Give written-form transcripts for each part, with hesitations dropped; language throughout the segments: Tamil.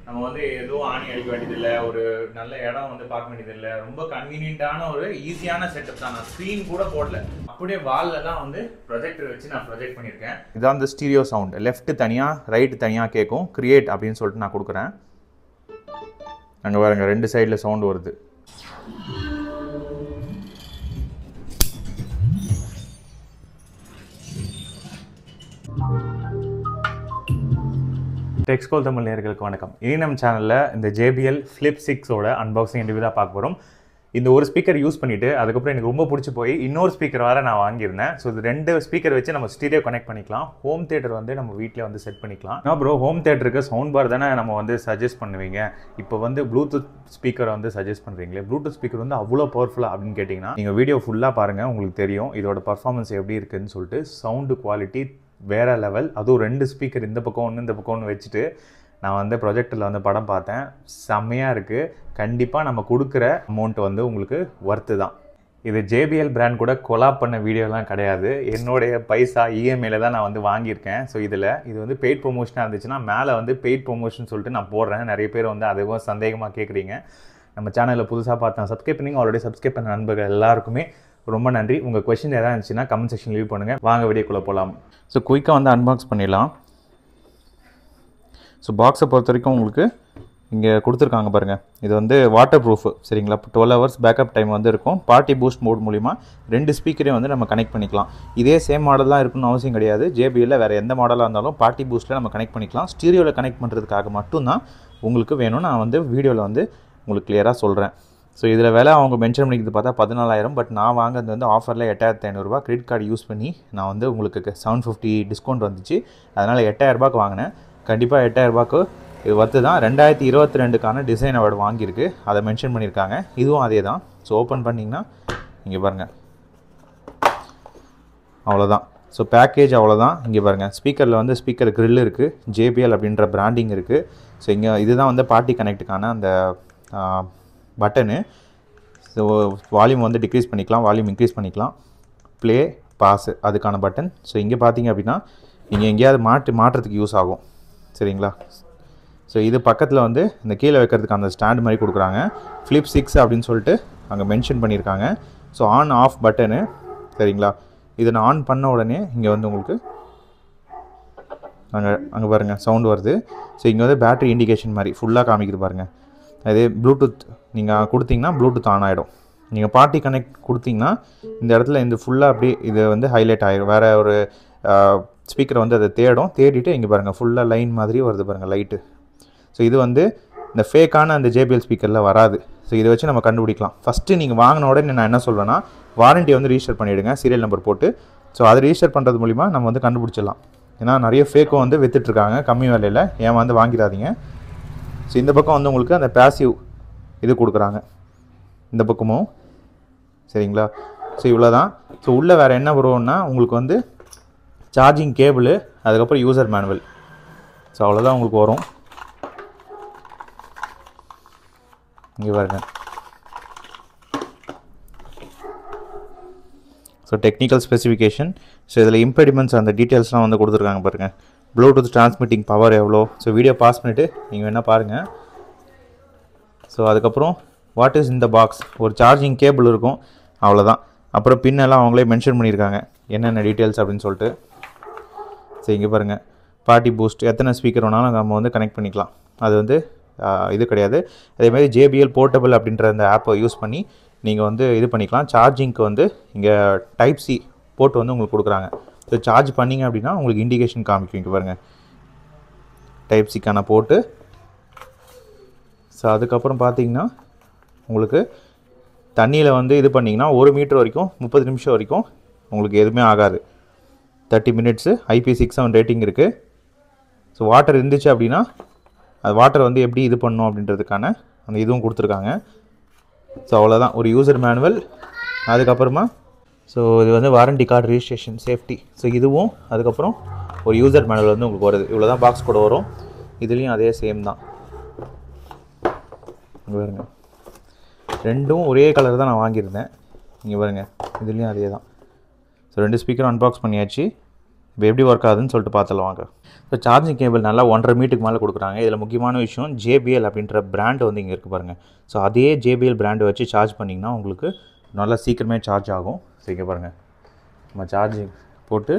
நம்ம வந்து எதுவும் ஆணி அடிக்க வேண்டியதில்லை, ஒரு நல்ல இடம் வந்து பார்க்க வேண்டியதில்லை. ரொம்ப கன்வீனியன்ட்டான ஒரு ஈஸியான செட்டப் தான். நான் ஸ்க்ரீன் கூட போடல, அப்படியே வாலில் தான் வந்து ப்ரொஜெக்டர் வச்சு நான் ப்ரொஜெக்ட் பண்ணியிருக்கேன். இதான் அந்த ஸ்டீரியோ சவுண்ட். லெஃப்ட் தனியாக ரைட் தனியாக கேட்கும். கிரியேட் அப்படின்னு சொல்லிட்டு நான் கொடுக்குறேன். அங்கே பாருங்க 2 சைடில் சவுண்டு வருது. டெக்ஸ்கோல் தமிழ் நேயர்களுக்கு வணக்கம். இனி நம்ம சேனலில் இந்த JBL Flip 6ஓட அன்பாக்சிங் இண்டிவிஜுவலாக பார்க்க போகிறோம். இந்த ஒரு ஸ்பீக்கர் யூஸ் பண்ணிவிட்டு அதுக்கப்புறம் எனக்கு ரொம்ப பிடிச்சி போய் இன்னொரு ஸ்பீக்கர் வேறு நான் வாங்கியிருந்தேன். ஸோ இது 2 ஸ்பீக்கர் வச்சு நம்ம ஸ்டீரியோ கனெக்ட் பண்ணிக்கலாம். ஹோம் தியேட்டர் வந்து நம்ம வீட்டில் வந்து செட் பண்ணிக்கலாம். நான் ப்ரோ ஹோம் தியேட்டருக்கு சவுண்ட் பார் தானே நம்ம வந்து சஜஸ்ட் பண்ணுவீங்க, இப்போ வந்து ப்ளூடூத் ஸ்பீக்கரை வந்து சஜஸ்ட் பண்ணுறீங்களே, ப்ளூடூத் ஸ்பீக்கர் வந்து அவ்வளோ பவர்ஃபுல்லாக அப்படின்னு கேட்டிங்கன்னா நீங்கள் வீடியோ ஃபுல்லாக பாருங்கள், உங்களுக்கு தெரியும் இதோட பர்ஃபார்மன்ஸ் எப்படி இருக்குதுன்னு சொல்லிட்டு. சவுண்டு குவாலிட்டி வேறு லெவல். அதுவும் 2 ஸ்பீக்கர் இந்த பக்கம் ஒன்று இந்த பக்கம் ஒன்று வச்சுட்டு நான் வந்து ப்ரொஜெக்டரில் வந்து படம் பார்த்தேன். செம்மையாக இருக்குது. கண்டிப்பாக நம்ம கொடுக்குற அமௌண்ட் வந்து உங்களுக்கு ஒர்த்து தான். இது JBL பிராண்ட் கூட கொலாப் பண்ண வீடியோலாம் கிடையாது. என்னுடைய பைசா EMIயில் தான் நான் வந்து வாங்கியிருக்கேன். ஸோ இது வந்து பெய்ட் ப்ரொமோஷனாக இருந்துச்சுன்னா மேலே வந்து பெய்ட் ப்ரொமோஷன் சொல்லிட்டு நான் போடுறேன். நிறைய பேர் வந்து அதுவும் சந்தேகமாக கேட்குறீங்க. நம்ம சேனலில் புதுசாக பார்த்தேன் சப்ஸ்கிரைப் பண்ணி ஆல்ரெடி சப்ஸ்கிரைப் பண்ண நண்பர்கள் எல்லாருக்குமே ரொம்ப நன்றி. உங்கள் கொஸ்டின் எதாவது இருந்துச்சுன்னா கமெண்ட் செக்ஷன் லீவ் பண்ணுங்கள். வாங்க வீடியோக்குள்ளே போகலாம். ஸோ குயிக்காக வந்து அன்பாக்ஸ் பண்ணிடலாம். ஸோ பாக்ஸை பொறுத்த வரைக்கும் உங்களுக்கு இங்கே கொடுத்துருக்காங்க பாருங்கள். இது வந்து வாட்டர் ப்ரூஃபு, சரிங்களா? 12 hours பேக்கப் டைம் வந்து இருக்கும். பார்ட்டி பூஸ்ட் மோட் மூலிமா 2 ஸ்பீக்கரையும் வந்து நம்ம கனெக்ட் பண்ணிக்கலாம். இதே சேம் மாடல் தான் இருக்குன்னு அவசியம் கிடையாது. JBL வேறு எந்த மாடலாக இருந்தாலும் பார்ட்டி பூஸ்ட்டில் நம்ம கனெக்ட் பண்ணிக்கலாம். ஸ்டீரியோவில் கனெக்ட் பண்ணுறதுக்காக மட்டும்தான் உங்களுக்கு வேணும். நான் வந்து வீடியோவில் வந்து உங்களுக்கு கிளியராக சொல்கிறேன். ஸோ இதில் விலை அவங்க மென்ஷன் பண்ணிக்கிறது பார்த்தா 14,000. பட் நான் வாங்குறது வந்து ஆஃபரில் 8,500 கிரெடிட் கார்டு யூஸ் பண்ணி நான் வந்து உங்களுக்கு 750 டிஸ்கவுண்ட் வந்துச்சு. அதனால் 8,000 வாங்கினேன். கண்டிப்பாக 8,000 இது ஒர்த்து தான். 2022க்கான டிசைன் அவார்டு வாங்கியிருக்கு, அதை மென்ஷன் பண்ணியிருக்காங்க. இதுவும் அதே தான். ஸோ ஓப்பன் பண்ணிங்கன்னா இங்கே பாருங்கள், அவ்வளோதான். ஸோ பேக்கேஜ் அவ்வளோதான். இங்கே பாருங்கள், ஸ்பீக்கரில் வந்து ஸ்பீக்கர் கிரில் இருக்குது, JBL அப்படின்ற பிராண்டிங் இருக்குது. ஸோ இங்கே இதுதான் வந்து பார்ட்டி கனெக்ட்டுக்கான அந்த பட்டனு. ஸோ வால்யூம் வந்து டிக்ரீஸ் பண்ணிக்கலாம், வால்யூம் இன்க்ரீஸ் பண்ணிக்கலாம். ப்ளே பாஸு அதுக்கான பட்டன். ஸோ இங்கே பார்த்தீங்க அப்படின்னா இங்கே எங்கேயாவது மாட்டுறதுக்கு யூஸ் ஆகும், சரிங்களா? ஸோ இது பக்கத்தில் வந்து இந்த கீழே வைக்கிறதுக்கு அந்த ஸ்டாண்ட் மாதிரி கொடுக்குறாங்க. Flip 6 அப்படின்னு சொல்லிட்டு அங்கே மென்ஷன் பண்ணியிருக்காங்க. ஸோ ஆன் ஆஃப் பட்டனு, சரிங்களா? இதை நான் ஆன் பண்ண உடனே இங்கே வந்து உங்களுக்கு அங்கே பாருங்கள் சவுண்டு வருது. ஸோ இங்கே வந்து பேட்டரி இண்டிகேஷன் மாதிரி ஃபுல்லாக காமிக்குது பாருங்கள். அதே ப்ளூடூத் நீங்கள் கொடுத்தீங்கன்னா ப்ளூடூத் ஆன் ஆகிடும். நீங்கள் பார்ட்டி கனெக்ட் கொடுத்தீங்கன்னா இந்த இடத்துல இந்த ஃபுல்லாக அப்படியே இது வந்து ஹைலைட் ஆகிடும். வேறு ஒரு ஸ்பீக்கரை வந்து அதை தேடிட்டு இங்கே பாருங்கள் ஃபுல்லாக லைன் மாதிரி வருது பாருங்கள் லைட்டு. ஸோ இது வந்து இந்த ஃபேக்கான அந்த JBL ஸ்பீக்கரில் வராது. ஸோ இதை வச்சு நம்ம கண்டுபிடிக்கலாம். ஃபஸ்ட்டு நீங்கள் வாங்கின உடனே நான் என்ன சொல்வேன்னா வாரண்ட்டி வந்து ரிஜிஸ்டர் பண்ணிவிடுங்க, சீரியல் நம்பர் போட்டு. ஸோ அதை ரிஜிஸ்டர் பண்ணுறது மூலிமா நம்ம வந்து கண்டுபிடிச்சிடலாம். ஏன்னா நிறைய ஃபேக்கும் வந்து விற்றுட்ருக்காங்க கம்மி விலையில், ஏன் வந்து வாங்கிடாதீங்க. ஸோ இந்த பக்கம் வந்து உங்களுக்கு அந்த பேசிவ் இது கொடுக்குறாங்க, இந்த பக்கமும், சரிங்களா? ஸோ இவ்வளோ தான். ஸோ உள்ளே வேறு என்ன வருவோம்னா உங்களுக்கு வந்து சார்ஜிங் கேபிள், அதுக்கப்புறம் யூசர் மேனுவல். ஸோ அவ்வளோதான் உங்களுக்கு வரும். இங்கே பாருங்க. So technical specification. ஸோ இதில் இம்பெடிமெண்ட்ஸ் அந்த டீட்டெயில்ஸ்லாம் வந்து கொடுத்துருக்காங்க பாருங்கள். ப்ளூடூத் டிரான்ஸ்மிட்டிங் பவர் எவ்வளோ. ஸோ வீடியோ பாஸ் பண்ணிவிட்டு நீங்கள் வேணால் பாருங்கள். ஸோ அதுக்கப்புறம் வாட் இஸ் இந்த பாக்ஸ், ஒரு சார்ஜிங் கேபிள் இருக்கும், அவ்வளோதான். அப்புறம் பின்னெல்லாம் அவங்களே மென்ஷன் பண்ணியிருக்காங்க என்னென்ன டீட்டெயில்ஸ் அப்படின்னு சொல்லிட்டு. ஸோ இங்கே பாருங்கள், பார்ட்டி பூஸ்ட் எத்தனை ஸ்பீக்கர் வேணாலும் நம்ம வந்து கனெக்ட் பண்ணிக்கலாம். அது வந்து இது கிடையாது. அதேமாதிரி JBL போர்ட்டபிள் அப்படின்ற அந்த ஆப்பை யூஸ் பண்ணி நீங்கள் வந்து இது பண்ணிக்கலாம். சார்ஜிங்க்கு வந்து இங்கே டைப் C போட்டு வந்து உங்களுக்கு கொடுக்குறாங்க. ஸோ சார்ஜ் பண்ணிங்க அப்படின்னா உங்களுக்கு இண்டிகேஷன் காமிக்கும். இங்கே பாருங்கள் டைப் Cக்கான போட்டு. ஸோ அதுக்கப்புறம் பார்த்தீங்கன்னா உங்களுக்கு தண்ணியில் வந்து இது பண்ணிங்கன்னா 1 மீட்டர் வரைக்கும் 30 நிமிஷம் வரைக்கும் உங்களுக்கு எதுவுமே ஆகாது. 30 minutes IP67 ரேட்டிங் இருக்குது. ஸோ வாட்டர் இருந்துச்சு அப்படின்னா அது வாட்டர் வந்து எப்படி இது பண்ணணும் அப்படின்றதுக்கான அந்த இதுவும் கொடுத்துருக்காங்க. ஸோ அவ்வளோதான். ஒரு யூசர் மேனுவல், அதுக்கப்புறமா ஸோ இது வந்து warranty card, registration, safety. So இதுவும் அதுக்கப்புறம் ஒரு யூசர் மேனுவல் வந்து உங்களுக்கு வருது. இவ்வளோ தான் பாக்ஸ் கூட வரும். இதுலேயும் அதே சேம் தான். இங்கே பாருங்க, ரெண்டும் ஒரே கலர் தான் நான் வாங்கியிருந்தேன். இங்கே பாருங்கள் இதுலேயும் அதே தான். ஸோ 2 ஸ்பீக்கரும் அன்பாக்ஸ் பண்ணியாச்சு. இப்போ எப்படி ஒர்க் ஆகுதுன்னு சொல்லிட்டு பார்த்துலாம் வாங்க. இப்போ சார்ஜிங் கேபிள் நல்லா 1.5 மீட்டருக்கு மேலே கொடுக்குறாங்க. இதில் முக்கியமான விஷயம் JBL அப்படின்ற பிராண்டு வந்து இங்கே இருக்குது பாருங்கள். ஸோ அதே JBL பிராண்டு வச்சு சார்ஜ் பண்ணிங்கன்னா உங்களுக்கு நல்லா சீக்கிரமே சார்ஜ் ஆகும். ஸோ இங்கே பாருங்கள், நம்ம சார்ஜிங் போட்டு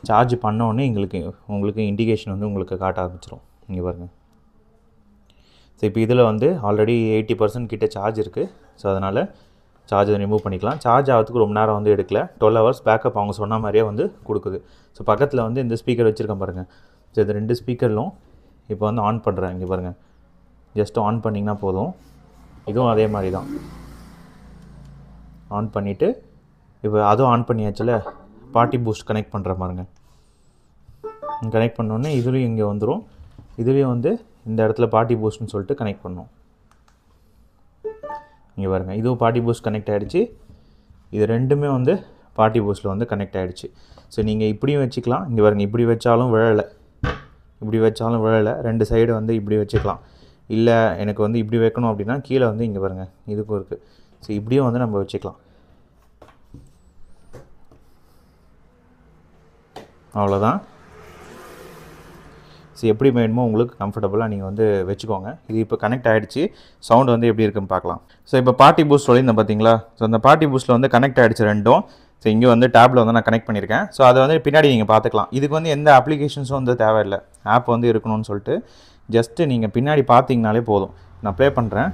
சார்ஜ் பண்ணோடனே உங்களுக்கு இண்டிகேஷன் வந்து உங்களுக்கு காட்ட ஆரம்பிச்சிடும். இங்கே பாருங்கள். ஸோ இப்போ இதில் வந்து ஆல்ரெடி 80% கிட்ட சார்ஜ் இருக்குது. ஸோ அதனால் சார்ஜை ரிமூவ் பண்ணிக்கலாம். சார்ஜ் ஆகிறதுக்கு ரொம்ப நேரம் வந்து எடுக்கல. 12 hours பேக்கப் அவங்க சொன்ன மாதிரியே வந்து கொடுக்குது. ஸோ பக்கத்தில் வந்து இந்த ஸ்பீக்கர் வச்சுருக்கேன் பாருங்கள். ஸோ இது 2 ஸ்பீக்கர்லும் இப்போ வந்து ஆன் பண்ணுறேன். இங்கே பாருங்கள், ஜஸ்ட் ஆன் பண்ணிங்கன்னா போதும். இதுவும் அதே மாதிரி தான் ஆன் பண்ணிவிட்டு இப்போ அதுவும் ஆன் பண்ணியாச்சுல, பார்ட்டி பூஸ்ட் கனெக்ட் பண்ணுற பாருங்க. கனெக்ட் பண்ணோடனே இதுலேயும் இங்கே வந்துடும். இதுலேயும் வந்து இந்த இடத்துல பார்ட்டி பூஸ்ட்னு சொல்லிட்டு கனெக்ட் பண்ணோம். இங்கே பாருங்கள், இதுவும் பார்ட்டி பூஸ்ட் கனெக்ட் ஆகிடுச்சு. இது ரெண்டுமே வந்து பார்ட்டி பூஸ்ட்டில் வந்து கனெக்ட் ஆகிடுச்சு. ஸோ நீங்கள் இப்படியும் வச்சுக்கலாம். இங்கே பாருங்கள், இப்படி வச்சாலும் விழலை, இப்படி வச்சாலும் விழலை. 2 சைடு வந்து இப்படி வச்சுக்கலாம். இல்லை எனக்கு வந்து இப்படி வைக்கணும் அப்படின்னா கீழே வந்து இங்கே பாருங்கள் இதுக்கும் இருக்குது. ஸோ இப்படியும் வந்து நம்ம வச்சுக்கலாம். அவ்வளோதான். ஸோ எப்படி வேணுமோ உங்களுக்கு கம்ஃபர்டபுளாக நீங்கள் வந்து வச்சுக்கோங்க. இது இப்போ கனெக்ட் ஆகிடுச்சு. சவுண்ட் வந்து எப்படி இருக்குன்னு பார்க்கலாம். ஸோ இப்போ பார்ட்டி பூஸ்ட் சொல்லியிருந்தேன் பார்த்தீங்களா. ஸோ அந்த பார்ட்டி பூஸ்ட்டில் வந்து கனெக்ட் ஆகிடுச்சு ரெண்டும். ஸோ இங்கே வந்து டேப்பில் வந்து நான் கனெக்ட் பண்ணியிருக்கேன். ஸோ அதை வந்து பின்னாடி நீங்கள் பார்த்துக்கலாம். இதுக்கு வந்து எந்த அப்ளிகேஷன்ஸும் வந்து தேவையில்லை. ஆப் வந்து இருக்கணும்னு சொல்லிட்டு ஜஸ்ட்டு நீங்கள் பின்னாடி பார்த்தீங்கனாலே போதும். நான் ப்ளே பண்ணுறேன்.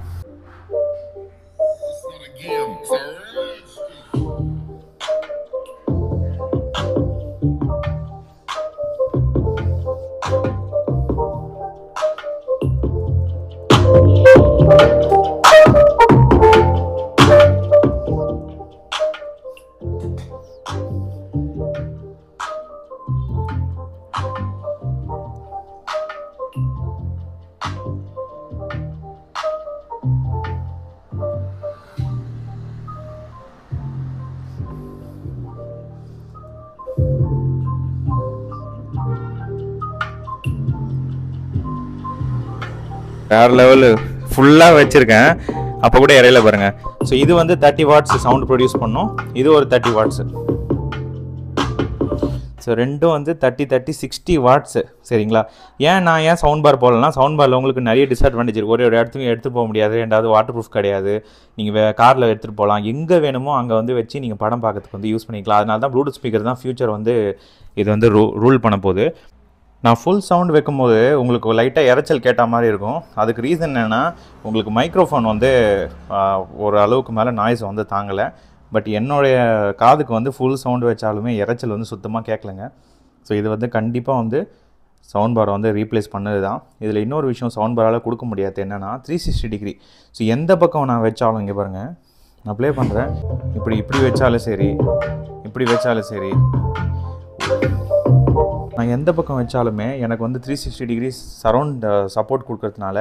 வேறு லெவலு ஃபுல்லாக வச்சுருக்கேன். அப்போ கூட இறையில பாருங்கள். ஸோ இது வந்து 30 watts சவுண்ட் ப்ரொடியூஸ் பண்ணோம். இது ஒரு 30 watts. ஸோ ரெண்டும் வந்து 60 watts. சரிங்களா. ஏன் சவுண்ட் பார் போடலன்னா, சவுண்ட் பாரில் உங்களுக்கு நிறைய டிஸ்அட்வான்டேஜ் இருக்குது. ஒரு இடத்துக்கு எடுத்துகிட்டு போக முடியாது. ரெண்டாவது வாட்டர் ப்ரூஃப் கிடையாது. நீங்கள் காரில் எடுத்துகிட்டு போகலாம். எங்கே வேணுமோ அங்கே வந்து வச்சு நீங்கள் படம் பார்க்கறதுக்கு வந்து யூஸ் பண்ணிக்கலாம். அதனால தான் ப்ளூடூத் ஸ்பீக்கர் தான் ஃபியூச்சர் வந்து இது வந்து ரூல் பண்ண போகுது. நான் ஃபுல் சவுண்ட் வைக்கும்போது உங்களுக்கு லைட்டாக இறைச்சல் கேட்ட மாதிரி இருக்கும். அதுக்கு ரீசன் என்னென்னா, உங்களுக்கு மைக்ரோஃபோன் வந்து ஒரு அளவுக்கு மேலே நாய்ஸ் வந்து தாங்கலை. பட் என்னுடைய காதுக்கு வந்து ஃபுல் சவுண்டு வச்சாலுமே இறைச்சல் வந்து சுத்தமாக கேட்கலங்க. ஸோ இது வந்து கண்டிப்பாக வந்து சவுண்ட் பாரை வந்து ரீப்ளேஸ் பண்ணது தான். இதில் இன்னொரு விஷயம் சவுண்ட் பாரால் கொடுக்க முடியாது என்னென்னா 360 டிகிரி. ஸோ எந்த பக்கம் நான் வச்சாலும் இங்கே பாருங்கள், நான் ப்ளே பண்ணுறேன். இப்படி வச்சாலும் சரி, இப்படி வச்சாலும் சரி, நான் எந்த பக்கம் வச்சாலுமே எனக்கு வந்து 360 டிகிரி சரௌண்ட் சப்போர்ட் கொடுக்கறதுனால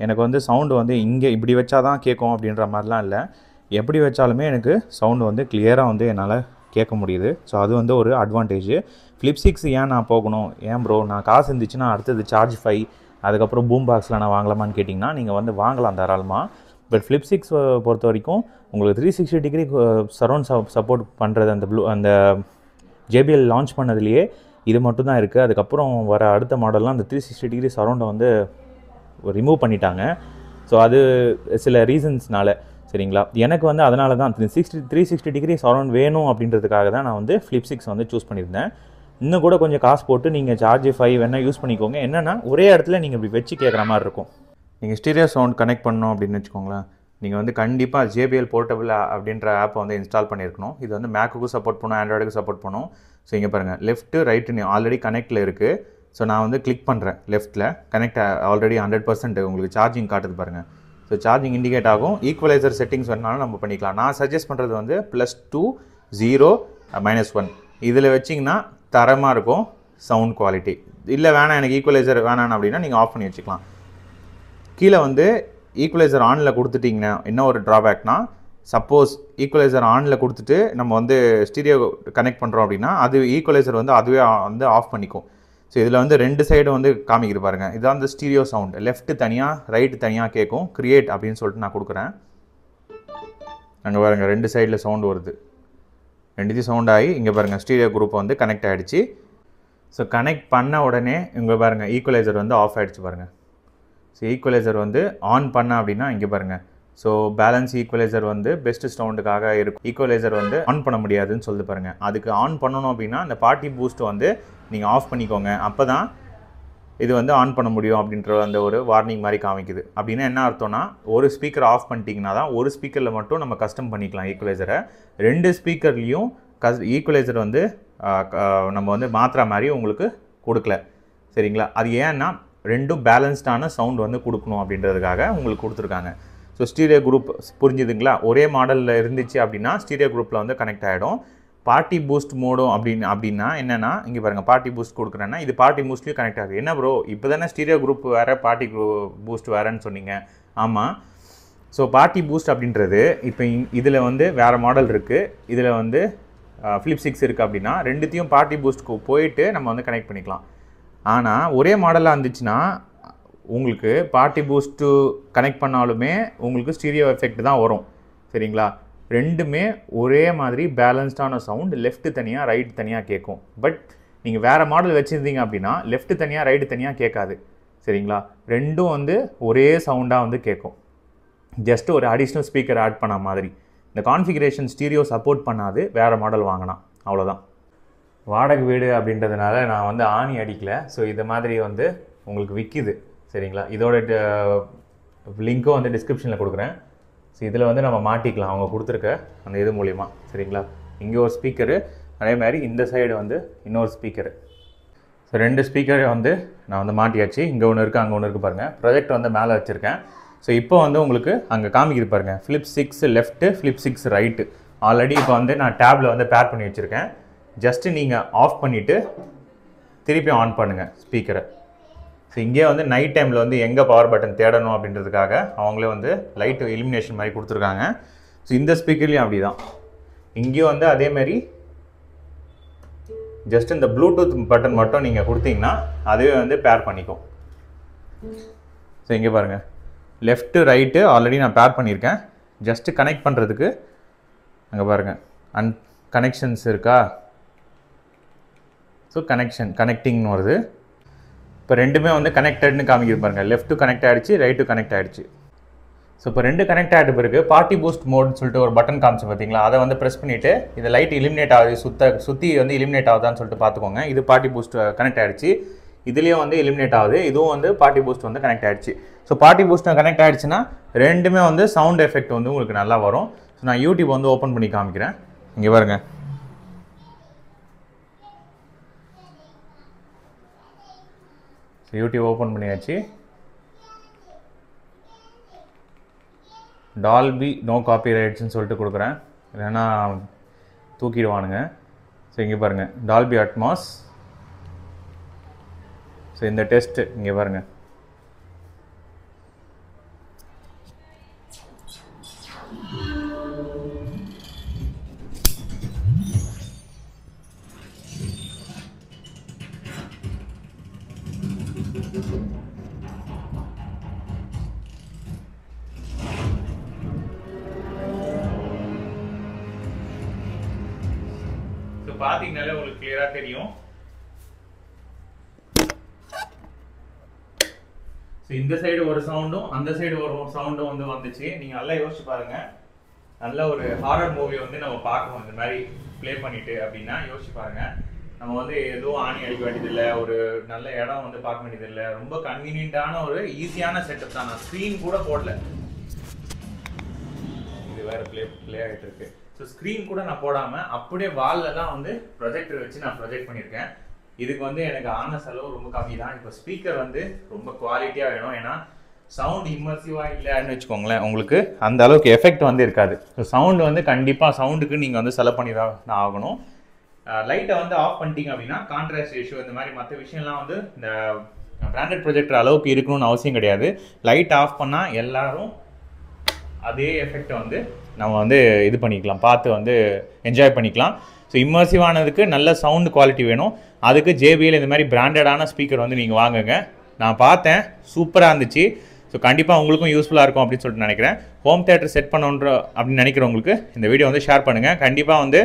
எனக்கு வந்து சவுண்டு வந்து இங்கே இப்படி வச்சா தான் கேட்கும் அப்படின்ற மாதிரிலாம் இல்லை. எப்படி வச்சாலுமே எனக்கு சவுண்டு வந்து கிளியராக வந்து என்னால் கேட்க முடியுது. ஸோ அது வந்து ஒரு அட்வான்டேஜ். ஃப்ளிப் 6 ஏன் நான் போகணும், ஏன் ப்ரோ நான் காசு இருந்துச்சுன்னா அடுத்தது சார்ஜ் 5 அதுக்கப்புறம் பூம் பாக்ஸில் நான் வாங்கலாமான்னு கேட்டிங்கன்னா நீங்கள் வந்து வாங்கலாம் தாராளமாக. பட் ஃப்ளிப் 6 பொறுத்த வரைக்கும் உங்களுக்கு 360 டிகிரி சரௌண்ட் சப்போர்ட் பண்ணுறது அந்த JBL லான்ச் பண்ணதுலேயே இது மட்டும் தான் இருக்குது. அதுக்கப்புறம் வர அடுத்த மாடல்லாம் அந்த 360 டிகிரி சரௌண்டை வந்து ரிமூவ் பண்ணிட்டாங்க. ஸோ அது சில ரீசன்ஸ்னால. சரிங்களா. எனக்கு வந்து அதனால தான் 360 டிகிரி சரௌண்ட் வேணும் அப்படின்றதுக்காக தான் நான் வந்து ஃப்ளிப் 6 வந்து சூஸ் பண்ணியிருந்தேன். இன்னும் கூட கொஞ்சம் காசு போட்டு நீங்கள் சார்ஜ் 5 வேணால் யூஸ் பண்ணிக்கோங்க. என்னென்னா ஒரே இடத்துல நீங்கள் இப்படி வச்சு கேட்குற மாதிரி இருக்கும். நீங்கள் ஸ்டீரியோ சவுண்ட் கனெக்ட் பண்ணணும் அப்படின்னு வச்சுக்கோங்களேன், நீங்கள் வந்து கண்டிப்பாக JBL போர்ட்டபிள் அப்படின்ற ஆப்பை வந்து இன்ஸ்டால் பண்ணியிருக்கணும். இது வந்து மேக்குக்கும் சப்போர்ட் பண்ணும், ஆண்ட்ராய்டுக்கும் சப்போர்ட் பண்ணும். ஸோ இங்கே பாருங்கள், லெஃப்ட்டு ரைட்டுன்னு ஆல்ரெடி கனெக்டில் இருக்குது. ஸோ நான் வந்து கிளிக் பண்ணுறேன் லெஃப்ட்டில், கனெக்ட் ஆல்ரெடி 100% உங்களுக்கு சார்ஜிங் காட்டுது பாருங்கள். ஸோ சார்ஜிங் இண்டிகேட் ஆகும். ஈக்குவலைசர் செட்டிங்ஸ் வேணாலும் நம்ம பண்ணிக்கலாம். நான் சஜஸ்ட் பண்ணுறது வந்து +2 0 -1 இதில் வச்சிங்கன்னா தரமாக இருக்கும் சவுண்ட் குவாலிட்டி. இல்லை வேணாம் எனக்கு ஈக்குவலைசர் வேணாம் அப்படின்னா நீங்கள் ஆஃப் பண்ணி வச்சுக்கலாம். கீழே வந்து ஈக்குவலைசர் ஆனில் கொடுத்துட்டிங்கன்னா என்ன ஒரு ட்ராபேக்னா, சப்போஸ் ஈக்குவலைசர் ஆனில் கொடுத்துட்டு நம்ம வந்து ஸ்டீரியோ கனெக்ட் பண்ணுறோம் அப்படின்னா அது ஈக்குவலைசர் வந்து அதுவே வந்து ஆஃப் பண்ணிக்கும். ஸோ இதில் வந்து 2 சைடு வந்து காமிக்கிது பாருங்கள். இதுதான் வந்து ஸ்டீரியோ சவுண்ட். லெஃப்ட்டு தனியாக ரைட்டு தனியாக கேட்கும். கிரியேட் அப்படின்னு சொல்லிட்டு நான் கொடுக்குறேன். அங்கே பாருங்கள் 2 சைடில் சவுண்டு வருது. 2 சவுண்ட் ஆகி இங்கே பாருங்கள் ஸ்டீரியோ குரூப் வந்து கனெக்ட் ஆகிடுச்சு. ஸோ கனெக்ட் பண்ண உடனே இங்கே பாருங்கள் ஈக்குவலைசர் வந்து ஆஃப் ஆகிடுச்சு பாருங்கள். ஸோ ஈக்குவலைசர் வந்து ஆன் பண்ண அப்படின்னா இங்கே பாருங்கள். ஸோ பேலன்ஸ் ஈக்குவலைசர் வந்து பெஸ்ட் சவுண்டுக்காக இருக்கும். ஈக்குவலைசர் வந்து ஆன் பண்ண முடியாதுன்னு சொல்லிட்டு பாருங்கள். அதுக்கு ஆன் பண்ணணும் அப்படின்னா இந்த பார்ட்டி பூஸ்ட் வந்து நீங்கள் ஆஃப் பண்ணிக்கோங்க. அப்போ தான் இது வந்து ஆன் பண்ண முடியும் அப்படின்ற அந்த ஒரு வார்னிங் மாதிரி காமிக்குது. அப்படின்னா என்ன அர்த்தம்னா ஒரு ஸ்பீக்கர் ஆஃப் பண்ணிட்டீங்கன்னா தான் ஒரு ஸ்பீக்கரில் மட்டும் நம்ம கஸ்டம் பண்ணிக்கலாம் ஈக்குவலைசரை. 2 ஸ்பீக்கர்லேயும் ஈக்குவலைசர் வந்து நம்ம வந்து மாற்றுற மாதிரி உங்களுக்கு கொடுக்கல. சரிங்களா? அது ஏன்னா 2ம் பேலன்ஸ்டான சவுண்ட் வந்து கொடுக்கணும் அப்படின்றதுக்காக உங்களுக்கு கொடுத்துருக்காங்க. ஸோ ஸ்டீரியோ குரூப் புரிஞ்சுதுங்களா? ஒரே மாடலில் இருந்துச்சு அப்படின்னா ஸ்டீரியோ குரூப்பில் வந்து கனெக்ட் ஆகிடும். பார்ட்டி பூஸ்ட் மோடும் அப்படின்னா என்னென்னா இங்கே பாருங்கள் பார்ட்டி பூஸ்ட் கொடுக்குறேன்னா இது பார்ட்டி பூஸ்ட்லேயும் கனெக்ட் ஆகுது. என்ன ப்ரோ இப்போ தானே ஸ்டீரியோ குரூப் வேறு பார்ட்டி பூஸ்ட் வேறுன்னு சொன்னீங்க. ஆமாம். ஸோ பார்ட்டி பூஸ்ட் அப்படின்றது இப்போ இதில் வந்து வேறு மாடல் இருக்குது, இதில் வந்து ஃபிலிப் 6 இருக்குது. அப்படின்னா 2த்தையும் பார்ட்டி பூஸ்ட்க்கு போயிட்டு நம்ம வந்து கனெக்ட் பண்ணிக்கலாம். ஆனால் ஒரே மாடலாக இருந்துச்சுன்னா உங்களுக்கு பார்ட்டி பூஸ்ட்டு கனெக்ட் பண்ணாலுமே உங்களுக்கு ஸ்டீரியோ எஃபெக்ட் தான் வரும். சரிங்களா? 2மே ஒரே மாதிரி பேலன்ஸ்டான சவுண்ட், லெஃப்ட் தனியாக ரைட் தனியாக கேட்கும். பட் நீங்கள் வேறு மாடல் வச்சுருந்தீங்க அப்படின்னா லெஃப்ட் தனியாக ரைட்டு தனியாக கேட்காது. சரிங்களா? 2ம் வந்து ஒரே சவுண்டாக வந்து கேட்கும். ஜஸ்ட் ஒரு அடிஷ்னல் ஸ்பீக்கர் ஆட் பண்ண மாதிரி. இந்த கான்ஃபிகரேஷன் ஸ்டீரியோ சப்போர்ட் பண்ணாது, வேறு மாடல் வாங்கினா அவ்வளோதான். வாடகை வீடு அப்படின்றதுனால நான் வந்து ஆணி அடிக்கலை. ஸோ இது மாதிரி வந்து உங்களுக்கு விற்கிது. சரிங்களா? இதோட லிங்க்கும் வந்து டிஸ்கிரிப்ஷனில் கொடுக்குறேன். ஸோ இதில் வந்து நம்ம மாட்டிக்கலாம் அவங்க கொடுத்துருக்க அந்த இது மூலிமா. சரிங்களா? இங்கே ஒரு ஸ்பீக்கரு, அதே மாதிரி இந்த சைடு வந்து இன்னொரு ஸ்பீக்கரு. ஸோ 2 ஸ்பீக்கரை வந்து நான் வந்து மாட்டியாச்சு. இங்கே ஒன்று இருக்குது, அங்கே ஒன்று இருக்குது பாருங்கள். ப்ரொஜெக்ட் வந்து மேலே வச்சுருக்கேன். ஸோ இப்போ வந்து உங்களுக்கு அங்கே காமிக்கிது பாருங்கள், flip 6 left, flip 6 right. Already இப்போ வந்து நான் டேப்பில் வந்து பேர் பண்ணி வச்சுருக்கேன். ஜஸ்ட்டு நீங்கள் ஆஃப் பண்ணிவிட்டு திருப்பி ஆன் பண்ணுங்கள் ஸ்பீக்கரை. ஸோ இங்கே வந்து நைட் டைமில் வந்து எங்கே பவர் பட்டன் தேடணும் அப்படின்றதுக்காக அவங்களே வந்து லைட்டு எலிமினேஷன் மாதிரி கொடுத்துருக்காங்க. ஸோ இந்த ஸ்பீக்கர்லேயும் அப்படி தான். இங்கேயும் வந்து அதேமாரி ஜஸ்ட் இந்த ப்ளூடூத் பட்டன் மட்டும் நீங்கள் கொடுத்தீங்கன்னா அதுவே வந்து பேர் பண்ணிக்கும். ஸோ இங்கே பாருங்கள், லெஃப்ட்டு ரைட்டு ஆல்ரெடி நான் பேர் பண்ணியிருக்கேன். ஜஸ்ட்டு கனெக்ட் பண்ணுறதுக்கு அங்கே பாருங்கள் கனெக்ஷன்ஸ் இருக்கா? ஸோ கனெக்டிங்னு வருது. இப்போ 2மே வந்து கனெக்டட்னு காமிக்கிது பாருங்கள். லெஃப்ட்டு கனெக்ட் ஆகிடுச்சு, ரைட்டு கனெக்ட் ஆகிடுச்சு. ஸோ இப்போ 2 கனெக்ட் ஆகிட்ட பிறகு பார்ட்டி பூஸ்ட் மோட்னு சொல்லிட்டு ஒரு பட்டன் காமிச்சு பார்த்தீங்களா? அதை வந்து ப்ரெஸ் பண்ணிவிட்டு இந்த லைட் இலிமினேட் ஆகுது, சுற்றி வந்து இலிமினேட் ஆகுதான்னு சொல்லிட்டு பார்த்துக்கோங்க. இது பார்ட்டி பூஸ்ட் கனெக்ட் ஆகிடுச்சு. இதுலேயும் வந்து இலிமினேட் ஆகுது, இதுவும் வந்து பார்ட்டி பூஸ்ட் வந்து கனெக்ட் ஆகிடுச்சு. ஸோ பார்ட்டி பூஸ்ட் கனெக்ட் ஆகிடுச்சுன்னா 2மே வந்து சவுண்ட் எஃபெக்ட் வந்து உங்களுக்கு நல்லா வரும். ஸோ நான் யூடியூப் வந்து ஓப்பன் பண்ணி காமிக்கிறேன். இங்கே பாருங்கள், யூடியூப் ஓப்பன் பண்ணியாச்சு. டால்பி நோ காப்பிரைட்ஸ்னு சொல்லிட்டு கொடுக்குறேன், இல்லைன்னா தூக்கிடுவானுங்க. ஸோ இங்கே பாருங்கள், டால்பி அட்மாஸ். ஸோ இந்த டெஸ்ட்டு இங்கே பாருங்கள். பார்த்தீங்கனாலே உங்களுக்கு கிளியரா தெரியும். இந்த சைடு ஒரு சவுண்டும் அந்த சைடு ஒரு சவுண்டும் வந்து வந்துச்சு. நீங்க நல்லா யோசிச்சு பாருங்க. நல்ல ஒரு ஹாரர் மூவி வந்து நம்ம பார்க்கணும் இந்த மாதிரி ப்ளே பண்ணிட்டு அப்படின்னா யோசிச்சு பாருங்க. நம்ம வந்து எதுவும் ஆணி அடிக்க வேண்டியதில்லை, ஒரு நல்ல இடம் வந்து பார்க்க வேண்டியதில்லை. ரொம்ப கன்வீனியன்ட்டான ஒரு ஈஸியான செட்டப் தான். நான் ஸ்க்ரீன் கூட போடல, இது வேற ப்ளே ஆகிட்டு இருக்கு. ஸோ ஸ்க்ரீன் கூட நான் போடாமல் அப்படியே வாலில் தான் வந்து ப்ரொஜெக்டர் வச்சு நான் ப்ரொஜெக்ட் பண்ணியிருக்கேன். இதுக்கு வந்து எனக்கு ஆன செலவு ரொம்ப கம்மி தான். இப்போ ஸ்பீக்கர் வந்து ரொம்ப குவாலிட்டியாக வேணும், ஏன்னா சவுண்ட் இம்மர்சிவாக இல்லைன்னு வச்சுக்கோங்களேன், உங்களுக்கு அந்த அளவுக்கு எஃபெக்ட் வந்து இருக்காது. ஸோ சவுண்டு வந்து கண்டிப்பாக சவுண்டுக்கு நீங்கள் வந்து செலவு பண்ணி தான் ஆகணும். லைட்டை வந்து ஆஃப் பண்ணிட்டீங்க அப்படின்னா கான்ட்ராஸ்ட் ரேஷியோ இந்த மாதிரி மற்ற விஷயம்லாம் வந்து இந்த பிராண்டட் ப்ரொஜெக்டர் அளவுக்கு இருக்கணும்னு அவசியம் கிடையாது. லைட் ஆஃப் பண்ணால் எல்லாரும் அதே எஃபெக்டை வந்து நம்ம வந்து இது பண்ணிக்கலாம், பார்த்து வந்து என்ஜாய் பண்ணிக்கலாம். ஸோ இம்மர்சிவானதுக்கு நல்ல சவுண்டு குவாலிட்டி வேணும். அதுக்கு JBL இந்த மாதிரி பிராண்டடான ஸ்பீக்கர் வந்து நீங்கள் வாங்குங்க. நான் பார்த்தேன், சூப்பராக இருந்துச்சு. ஸோ கண்டிப்பாக உங்களுக்கும் யூஸ்ஃபுல்லாக இருக்கும் அப்படின்னு சொல்லிட்டு நினைக்கிறேன். ஹோம் தியேட்டர் செட் பண்ணணுன்ற அப்படின்னு நினைக்கிறவங்களுக்கு இந்த வீடியோ வந்து ஷேர் பண்ணுங்கள். கண்டிப்பாக வந்து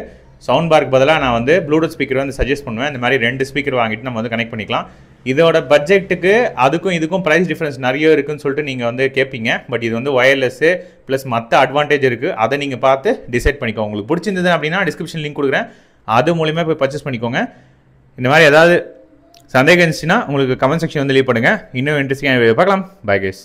சவுண்ட் பார்க்கு பதிலாக நான் வந்து ப்ளூடூத் ஸ்பீக்கர் வந்து சஜஸ்ட் பண்ணுவேன். இந்த மாதிரி 2 ஸ்பீக்கர் வாங்கிட்டு நம்ம வந்து கனெக்ட் பண்ணிக்கலாம். இதோட பட்ஜெட்டுக்கு அதுக்கும் இதுக்கும் ப்ரைஸ் டிஃப்ரென்ஸ் நிறைய இருக்குன்னு சொல்லிட்டு நீங்கள் வந்து கேட்பீங்க. பட் இது வந்து ஒயர்லெஸ்ஸு ப்ளஸ் மற்ற அட்வான்டேஜ் இருக்குது. அதை நீங்கள் பார்த்து டிசைட் பண்ணிக்கோங்க. உங்களுக்கு பிடிச்சிருந்தது அப்படின்னா டிஸ்கிரிப்ஷன் லிங்க் கொடுக்குறேன், அது மூலிமா போய் பர்ச்சேஸ் பண்ணிக்கோங்க. இந்த மாதிரி ஏதாவது சந்தேகம் இருந்துச்சுன்னா உங்களுக்கு கமெண்ட் செக்ஷன் வந்து லீவ் பண்ணுங்கள். இன்னும் இன்ட்ரெஸ்டிங்காக பார்க்கலாம். Bye guys.